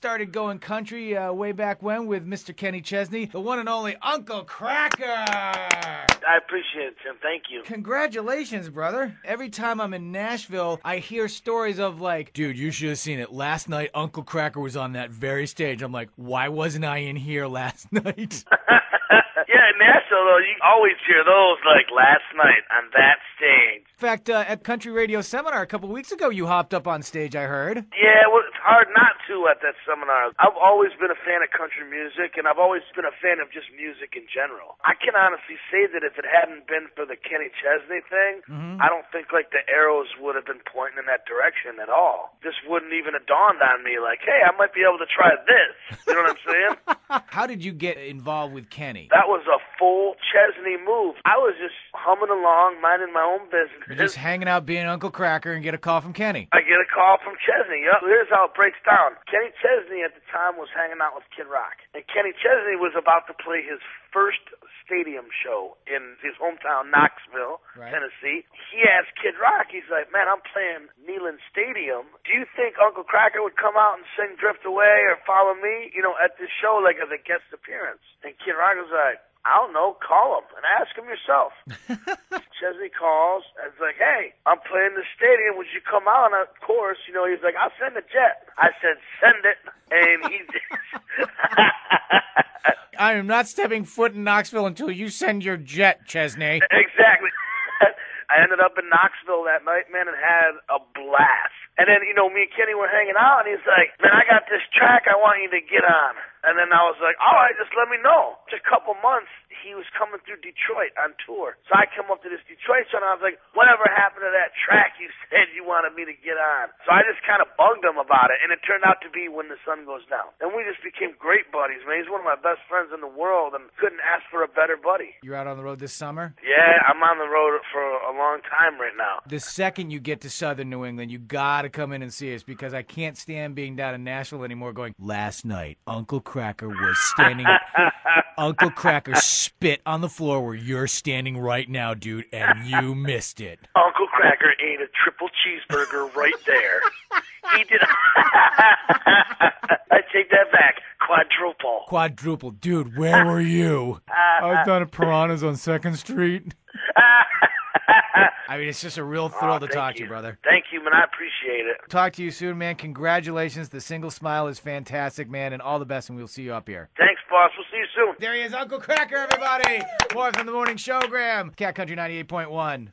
started going country way back when with Mr. Kenny Chesney, the one and only Uncle Kracker. I appreciate it, Tim. Thank you. Congratulations, brother. Every time I'm in Nashville, I hear stories of like, dude, you should have seen it. Last night, Uncle Kracker was on that very stage. I'm like, why wasn't I in here last night? Yeah, in Nashville, though, you always hear those, like, last night on that stage. In fact, at Country Radio Seminar a couple weeks ago, you hopped up on stage, I heard. Yeah, well, it's hard not to at that seminar. I've always been a fan of country music, and I've always been a fan of just music in general. I can honestly say that if it hadn't been for the Kenny Chesney thing, I don't think, like, the arrows would have been pointing in that direction at all. This wouldn't even have dawned on me, like, hey, I might be able to try this. You know what I'm saying? How did you get involved with Kenny? That was a full Chesney move. I was just humming along, minding my own business. You're just hanging out being Uncle Kracker and get a call from Kenny. I get a call from Chesney. Yep. Here's how it breaks down. Kenny Chesney at the time was hanging out with Kid Rock. And Kenny Chesney was about to play his first stadium show in his hometown, Knoxville, Tennessee. He asked Kid Rock, he's like, man, I'm playing Neyland Stadium. Do you think Uncle Kracker would come out and sing Drift Away or Follow Me, you know, at this show, like as a guest appearance? And Kid Rock was like, I don't know, call him and ask him yourself. Chesney calls and it's like, hey, I'm playing the stadium. Would you come out? And of course, you know, he's like, I'll send a jet. I said, send it. And he did. I am not stepping foot in Knoxville until you send your jet, Chesney. Exactly. I ended up in Knoxville that night, man, and had a blast. And then, you know, me and Kenny were hanging out, and he's like, man, I got this track I want you to get on. And then I was like, all right, just let me know. Just a couple months, he was coming through Detroit on tour. So I come up to this Detroit show, and I was like, whatever happened to that track you said you wanted me to get on? So I just kind of bugged him about it, and it turned out to be When the Sun Goes Down. And we just became great buddies, man. He's one of my best friends in the world, and couldn't ask for a better buddy. You're out on the road this summer? Yeah, I'm on the road for a long time right now. The second you get to southern New England, you got to come in and see us, because I can't stand being down in Nashville anymore going, last night, Uncle Kracker was standing... Uncle Kracker spit on the floor where you're standing right now, dude, and you missed it. Uncle Kracker ate a triple cheeseburger right there. He did. I take that back. Quadruple. Quadruple. Dude, where were you? I was down at Piranha's on 2nd Street. I mean, it's just a real thrill to talk to you, brother. Thank you, man. I appreciate it. Talk to you soon, man. Congratulations. The single smile is fantastic, man, and all the best, and we'll see you up here. Thanks, boss. We'll see you soon. There he is, Uncle Kracker, everybody. More from the morning Showgram. Cat Country 98.1.